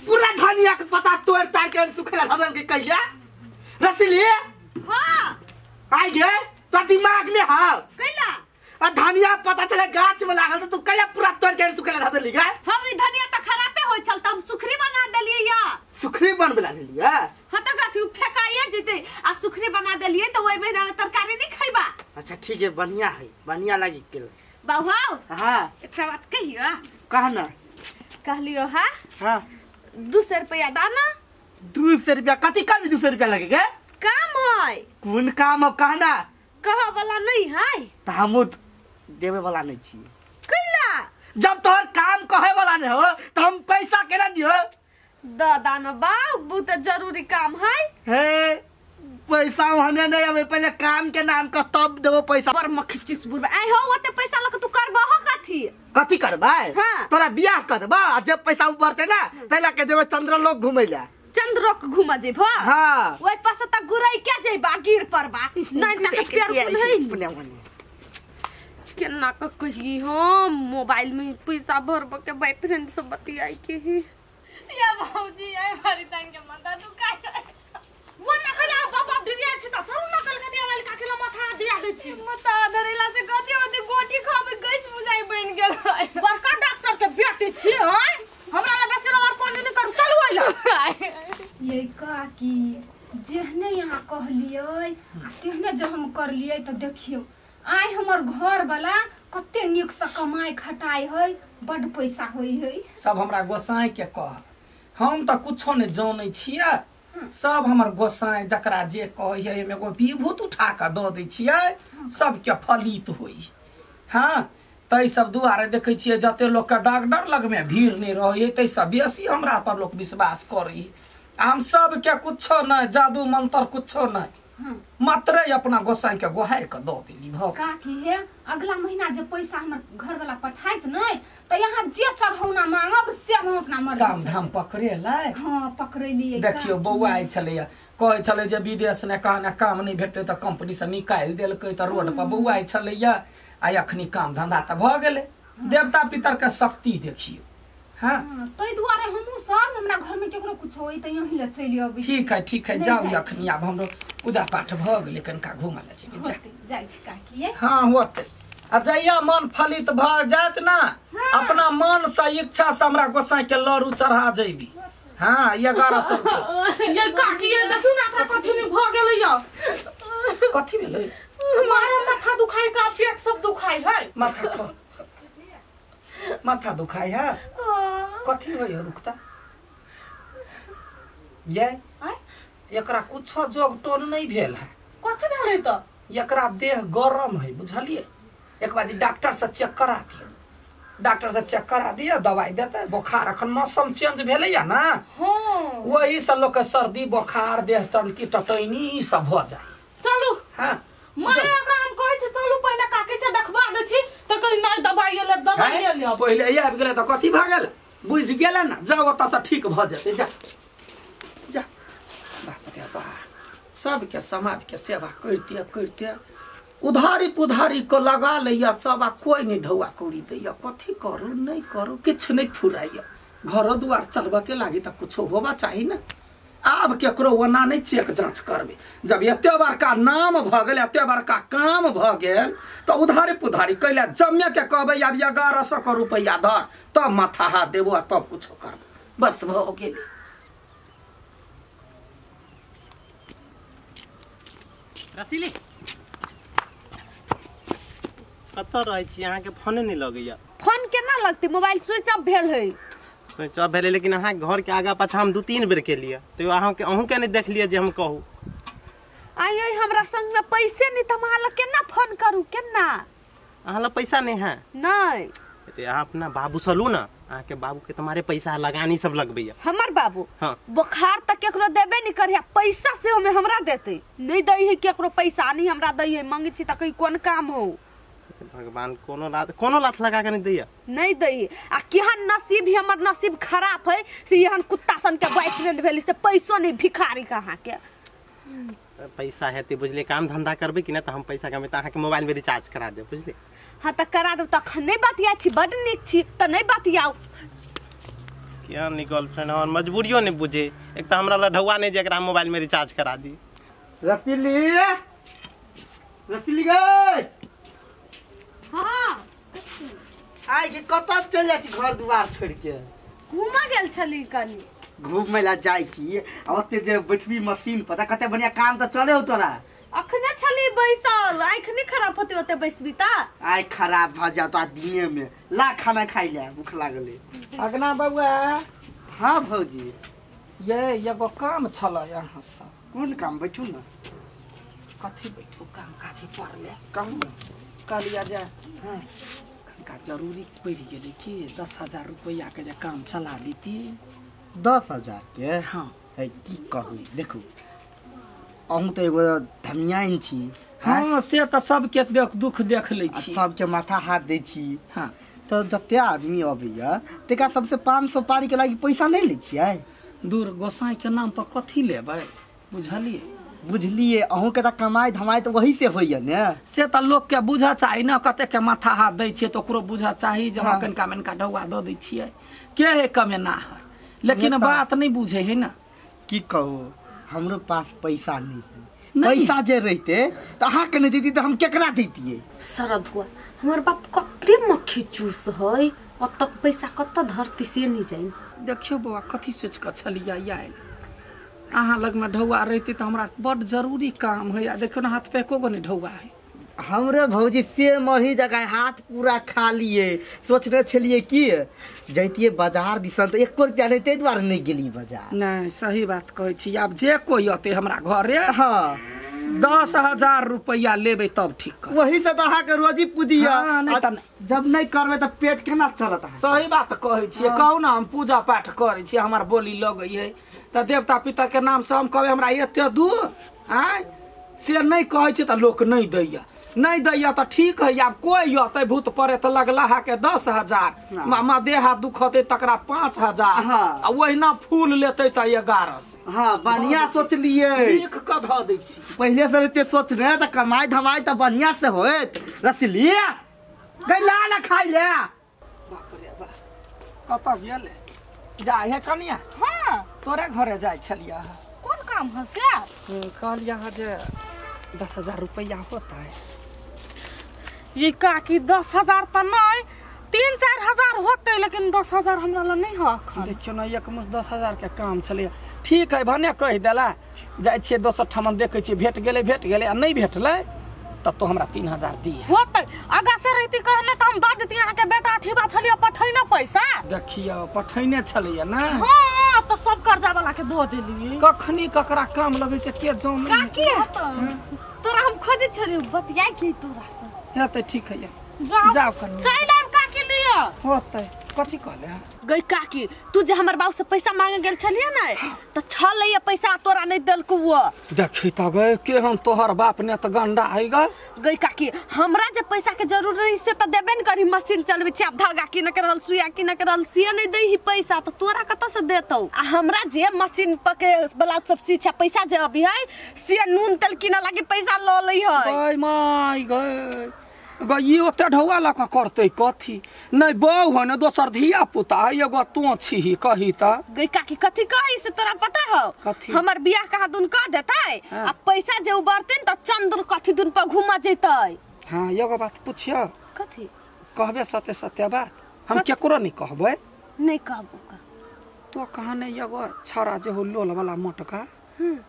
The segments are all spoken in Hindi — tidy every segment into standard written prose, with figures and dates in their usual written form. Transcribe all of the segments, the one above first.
पूरा धनिया के पता तोड़ तार के सुखेला धरन के कहिया रसीली हां आई गे तो दिमाग ले हां कैला आ धनिया पता चले गाछ में लागल तो तू कहिया पूरा तोड़ के सुखेला धरन ली गे हम ई धनिया त खराबे होय छल त हम सुखरी बना देलिए या सुखरी बनबला लेलिया हां त गथि फेकाइए जते आ सुखरी बना देलिए त ओइ महीना में तरकारी नहीं खइबा। अच्छा ठीक है बढ़िया लगी के बाबू हां एकरा बात कहियो कह ना कहलियो हां हां 200 रुपया दाना 200 रुपया कथी कर 200 रुपया लगेगा काम है कौन काम अब कहना कह वाला नहीं है त हम देवे वाला नहीं छी कैला जब तोहर काम कहे वाला नहीं हो तो हम पैसा केना दियो दाना बाबू त जरूरी काम है हे पैसा हने नहीं आवे पहले काम के नाम का तब देबो पैसा पर मखचिस बुर आई हो ओते पैसा लक तू करबो कथी करबै हाँ। तोरा बियाह करबा जब पैसा बढ़ते ना तैला के जेबे चंद्रलोक घुमै ला चंद्रलोक घुमा जेबो हां ओइ पास त गुरई के जेबा गिर परबा नहीं त पेड़ कुल है केना क कही हम मोबाइल में पैसा भरब के बॉयफ्रेंड से बतियाई के ही या भौजी ए भरी तंग के माथा दुखाय वो नकल आ बाबा दिया छी त चलू नकल के दिया वाली काके ला माथा दिया दे छी माथा धरेला से कथि होते गोटी खाबे गैस बुझाई बन गेल बड़का डॉक्टर के बेटी छी हय हमरा लगे से और कोन नहीं कर चलू आइला ये काकी जेहने यहाँ कहलिए तेहने जब हम करलिए तो देखियो आइ हमर घर वाला कते निक से कमाई खटाई है बड़ पैसा होई है सब हमरा गोसाई के कह हम त कुछो नहीं जानै छियै सब हमर गोसाई जकरा जे कहै है एमे एगो विभूत उठा के द दै छियै सब के फलित होई हां तै सब दुआरे देखै छियै जते लोग के डॉक्टर लग में भीड़ नहीं रहै तै सब बेसी हमरा पर लोग विश्वास करै हम सब के कुछो नहीं जादू मंत्र कुछो नहीं मात्र अपना गोसाई के गोहार के द देली भ काकी है अगला महीना जे पैसा हमर घर वाला पठाइत नहीं तो यहाँ जे चढ़ौना मांगब से हम अपना मर्जी काम धाम पकड़े लाई हां पकड़े लिए देखियो बौआ आई छले कहै छले जे विदेश ने कहना काम नहीं भेटै त कंपनी से निकाल देलकै त रोड पर बौआ आई छले आ अखनी काम धंधा त भ गेलै देवता पितर के शक्ति देखियो हां तै दुआरे हमहु सब हमरा घर में केकरो कुछ होई त यही ले चली अबी ठीक है जाओ अखनी अब हमरो पूजा पाठ भ गेलै कनका घुमा ले छै जाई काकी हां होते अब जइया मन फलित भ जात ना अपना मन से इच्छा से हमरा गोसाई के लरू चढ़ा जइबी हां 1100 ये काकी ये देखू ना कथि नहीं भ गेलै या कथि भेलै मारा माथा दुखाई का पेट सब दुखाई है माथा दुखाई है कथि होय रुकता ये एकरा कुछो जोग टोन नहीं भेल है कथि भेलै त एकरा देह गरम है बुझलिए एक बार डॉक्टर से चेक करा दियो डॉक्टर से चेक करा दियो दवाई देते बुखार अखन मौसम चेंज भेले या ना हां वही से लोग के सर्दी बुखार देह तनकी टटैनी सब हो जाए चलू हां मारे एकरा हम कहै छी चलू पहले काकी से देखबा दे छी त कहि नहीं दवाई ले पहले आबि गेलै त कथि भ गेल बुझ गेल ना जाओ ओता से ठीक भ जेतै जा बाप रे बा सब के समाज के सेवा करते उधारी पुधारी को लगा लिया सब आ कोई नहीं ढौआ कौड़ी दैया कथी करू नहीं करू किछ नहीं फुराइया घर दुआर चलबा के लागी त कुछ होबा चाहिए ना आब केकरो ओना नहीं चेक जांच करबे जब एते बड़का नाम भ गेल एते बड़का काम भ गेल त उधारी पुधारी कैला जम्मे के कहबे अब 1100 रुपया धर तब माथा हाथ देबो तब कुछ करबो बस भ गेल रसीली कत रहे छी अहाँ के फोन नहीं लगैया फोन केना लगती मोबाइल स्विच ऑफ भेल है स्विच ऑफ भेले लेकिन अहाँ घर के आगा पाछा हम 2-3 बेर के लिए तो अहाँ के नहीं देख लिया जे हम कहू आई हमरा संग में पैसे नहीं त हमरा केना फोन करू केना अहाँ ला पैसा नहीं है नहीं अरे आप अपना बाबू सलू ना अहाँ के बाबू के तुम्हारे पैसा लगानी सब लगबैया हमर बाबू हाँ बुखार तक केकरो देबे नहीं करिया पैसा से हमें हमरा देते नहीं दई है केकरो पैसा नहीं हमरा दई है मांगे छी त कई कोन काम हो भगवान कोनो लात लगा के नहीं दैया नहीं दई आ केहन नसीब ही हमर नसीब खराब है से यहन कुत्ता सन के बॉयफ्रेंड भेली से पैसो नहीं भिखारी कहां के पैसा है ते बुझले काम धंधा करबे कि ना त हम पैसा कमे त अहाँ के मोबाइल में रिचार्ज करा दे बुझले हां त करा दो तखन नहीं बतिया छी बड नीक छी त नहीं बतियाओ क्या नहीं गर्लफ्रेंड हमार मजबूरियों नहीं बुझे। एक तो हमरा ढौआ नहीं जरा मोबाइल में रिचार्ज करा दी। रसीली गई हां आइ के कतऽ चल जाइ छी घर दुआर छोड़ के? घुमा गेल छली कनी। घूमै ला जाइ छी ओते जे बैठबी मशीन पर त कते बढ़िया काम त चले हो तोरा। अखने छली बैसल आँख नहीं खराब होते होते बैसबी ता आइ खराब भ जात दिने में। ला खाना खाइ ले भूख लागले। अगना बउआ हाँ भौजी ये एगो काम छल यहाँ से। कोन काम? बैठू न। कथी बैठू काम काजी पड़ले कहू न। कहलिया जे हाँ का जरूरी पड़ गेलै कि 10,000 रुपया के जे काम चला लीती। 10,000 के? हाँ है की कहू देखू अहूँ तो एगो धनियाइन छी। हाँ से तो सबके दुख देख लै छी। सबके माथा हाथ दै छी। हाँ तो जते आदमी अबैया तका सबसे 500 पारी के लागी पैसा नहीं लै छियै? दूर गोसाई के नाम पर कथी लेबै बुझलिए? बुझलिए अहूँ के कमाई धमाई तो वही से होइए ने। से तो लोग के बुझा चाही ना कते के माथा हाथ दै छियै तो ओकरो बुझा चाही जे हम कनका मनका ढौआ दऽ दै छियै के है कमेना है। लेकिन बात नहीं बुझे है ना। की कहू हमरो पास पैसा नहीं है। नहीं। पैसा जे रहते तो अहाँ के नहीं देती तो हम केकरा देतिए? शरद हुआ हमार बाप कते मक्खी चूस है अतक पैसा कत धरती से नहीं जाई। देखियो बउआ कथी सोच के छलिया आयल अहाँ लग में ढौआ रहते तो हमरा बड़ जरूरी काम है। देखियो ना हाथ पे एको नहीं ढौआ है। हमरे भौजी से मही जगह हाथ पूरा खालिए। सोचने छलिए कि जैतिए बाजार दिसन तो 1 रुपया नहीं ते द्वारा नहीं गेली बाजार। नहीं सही बात कहै छी। आब जे कोई अते हमरा घरे हाँ 10,000 रुपया लेबे तब ठीक कर। वही से तो अहाँ के रोजी पूजी है। हाँ, नहीं तो नहीं। जब नहीं करबे तो पेट केना चलत है? सही बात कहै छियै। कहू ना हम पूजा पाठ करै छी हमर बोली लगै है तो देवता पिता के नाम से हम कहबै हमरा एते दू आय से नहीं कहै छै तो लोक नहीं दैया। नहीं दैया तो ठीक है। आब कोई अते भूत पड़े तो लगला है के 10,000 मामा देह हाथ दुखते तकरा 5,000 हाँ। आ वहिना फूल लेते तो 1100। हाँ बढ़िया सोच लिए। लिख के धऽ दै छी। पहले से रहते सोचने तो कमाई धमाई तो बढ़िया से होत। रसली गैला ना खाई ले। बाप रे बाप कतऽ गेले जा हे कनिया? हाँ तोरे घरे जाय छलिया। कौन काम है से? कहलिया जे 10,000 रुपया होता है। ये काकी 10,000 तो नहीं 3-4 हजार होते लेकिन 10,000 हमरा ला नहीं हो। देखियो ना एक मुश्त 10,000 के काम छलै। ठीक है भने कह देला जाय छियै दोसर ठमन देखै छियै भेट गेलै आ नहीं भेटलै तब तो हमरा 3,000 दिए होते। आगा से रहती कहने तो हम दऽ देती। अहाँ के बेटा अठीबा छलिए पठैना पैसा। देखियो पठैने छलैया ना। हाँ तो सब कर्जा वाला के दऽ देली। कखनी ककरा काम लगै छै के जान नहीं। काकी तोरा हम खोजे छली बतिया के तोरा से। हेतै ठीक है जाओ जाओ कनिया चल आब काकी लियो। होतै कथी कहले? गई काकी तू जे हमर बाबू से पैसा मांगे गेल छलिए ना तो छलैया पैसा तोरा नहीं देलको वो। देखी त गए के हम तोहर बाप ने त गंडा है ग। गई काकी हमरा जे पैसा के जरूरत रही से तो देबे न करी। मशीन चलबे छी अब धागा की न करल सुइया की न करल से नहीं दे ही पैसा तो तोरा कत से देतौ? आ हमरा जे मशीन पर के ब्लाउज सब सीछा पैसा जे अभी है से नून तेल किना लागी पैसा ल लई है। गई माई गई गई ओते ढौआ ला के करते कथी नहीं बहू है न दोसर धिया पुता है एगो तू छी कही त। गई काकी कथी कही से तोरा पता हो? कथी? हमर बियाह कहा दुन कह देतै हाँ। आ पैसा जे उबरते न त चंदुर कथी दुन पर घुमा जैतै। हाँ एगो बात पूछियो कथी? कहबे सत्य बात हम केकरो नहीं कहबे। नहीं कहबो का तो कहने एगो छौरा जे हो लोल वाला मोटका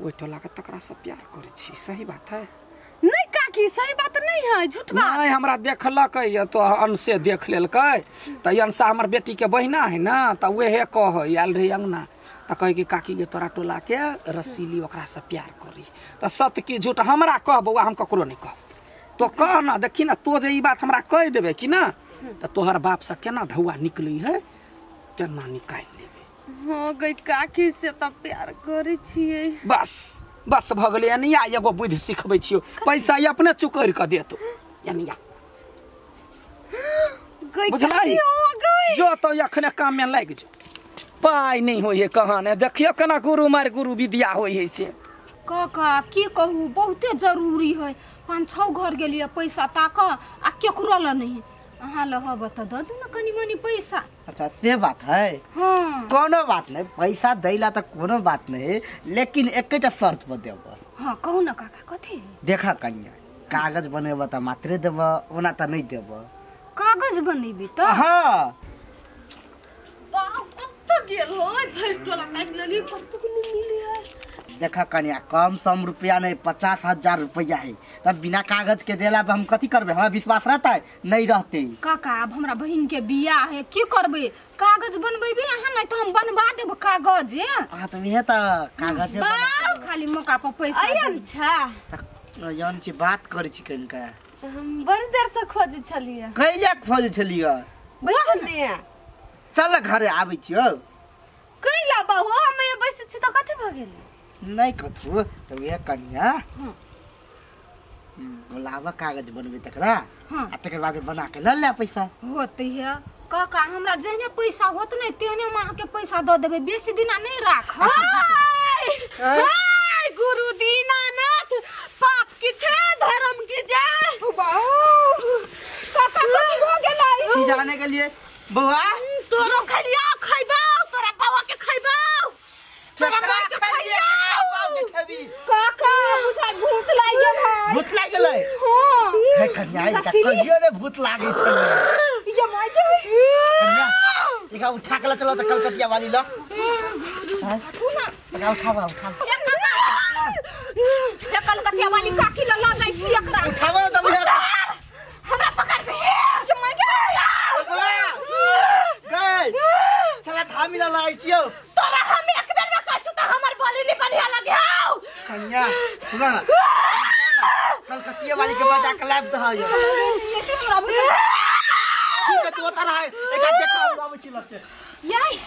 ओइ टोला के तकरा से प्यार करे छी सही बात है? नहीं काकी सही बात नहीं है झूठ बात। नहीं हमरा देखलक ये तो अनसे देख लेलकै त अनसा हमर बेटी के बहिना है ना त वेहे कह आयल रही अंगना त कहे कि काकी ये तोरा टोला के रसीली ओकरा से प्यार करी त सत्य की झूठ हमरा कह बउआ हम ककरो नहीं कह। तो कह ना देखी ना तो जे ई बात हमरा कह देबे कि ना त तोहर बाप से केना ढौआ निकली है तेना निकाल लेबे। हां गई काकी से त प्यार करे छिए। बस भ गेलै अनिया एगो बुद्धि सिखबै छियो पैसा अपने चुकर के देतो अनिया बुझलाई जो तो अखने काम में लाग जो पाई नहीं होई है कहां ने देखियो केना गुरु मार गुरु विद्या होई है से। काका की कहू बहुते जरूरी है 5-6 घर गेलिए पैसा ताक आ केकरो ल नहीं। अहाँ ल हब त द दू न कनी मनी पैसा। अच्छा से बात है। हाँ कोनो बात नहीं, पैसा दैला तो कोनो बात नहीं, लेकिन एकटा शर्त पर देब। हाँ कहू ना काका कथी? देखा कन्या, कागज बनेब तो मात्रे देब, ओना तो नहीं देब। कागज बनेबी तो? हाँ गेल हो भाई टोला काट लेली कत्तो को नहीं मिली है। देखा कन्या, कम सम रुपया नहीं, 50,000 रुपया है। तब बिना कागज के देला पे हम कथी करबे? हमारा विश्वास रहता है? नहीं रहते। काका अब हमरा बहन के बियाह है, की करबे? कागज बनबेबे यहाँ नहीं तो हम बनवा देब कागज। हाँ तो यह तो कागज खाली मौका पर पैसा आयन छा यन छी बात करे छी कनिका। हम बड़ी देर से खोज छलिए। कैला खोज छलिए? बैठने चल घरे आबै छियो। कैला बाबू हम ये बैसे छी त कथि भ गेल? नहीं कथु तो ये कन्या बोलावा कागज बनबे तकरा। हाँ। आ तकर बाद बना के ल ले पैसा। होते है काका, हमरा जहने पैसा होत नहीं तेहने मां के पैसा द देबे, बेसी दिना नहीं राख। हाय गुरु दीनानाथ, पाप की छे धर्म की जय। काका कथि हो गेलै? की जाने के लिए बउआ तोरो खलिया खइबा, तोरा बाबा के खइबा, तोरा मां के खइबा। काका बुझा भूत लाग गेल है। भूत लाग गेलै? हां हे कन्या, ई का कहियो ने भूत लागे छले। ये माय के कन्या इका उठा के चलो त कलकतिया वाली लो। हां इका उठावा ये कलकतिया वाली काकी ल ल जाई छी एकरा। उठावा न तब हमरा पकड़ दे। ये माय के गए चला थामी ला लाई छियो। तोरा हम एक बेर में कहछु त हमर बोली नहीं बढ़िया लगे। कन्या सुना कलकतिया वाली के बजा के लाइव दहा ये। ये हमरा बुझा ठीक है तू उतर है, एका देखा हम आबै छी लग से। याई